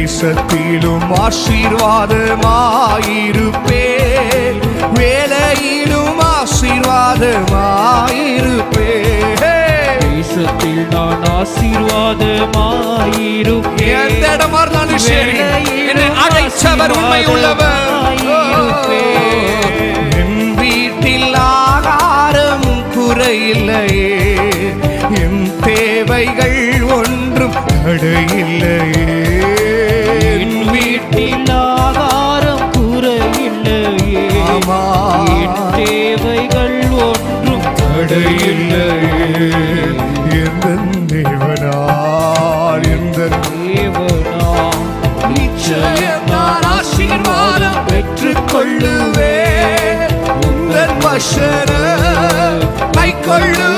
தேசத்திலும் ஆசீர்வாதமாயிருப்பேன், வேலையிலும் ஆசீர்வாதமாயிருப்பேன். தேசத்தில் நான் ஆசீர்வாதமாயிருப்பேன். எந்த இடமா இருந்தாலும் சரி, என்னை அழைச்சவர் உண்மை உள்ளவர். என் வீட்டில் ஆகாரம் குறையில்லையே, என் தேவைகள் ஒன்றும் தடையில்லையே. என் வீட்டில் ஆகாரம் குறையில்லையே, என் தேவைகள் ஒன்றும் தடையில்லையே. எந்த தேவனால், எந்த தேவனால் நிச்சயம் நான் ஆசீர்வாதம் பெற்றுக் கொள்ளுவேன். உந்தன் வசனம் கைக்கொள்ளு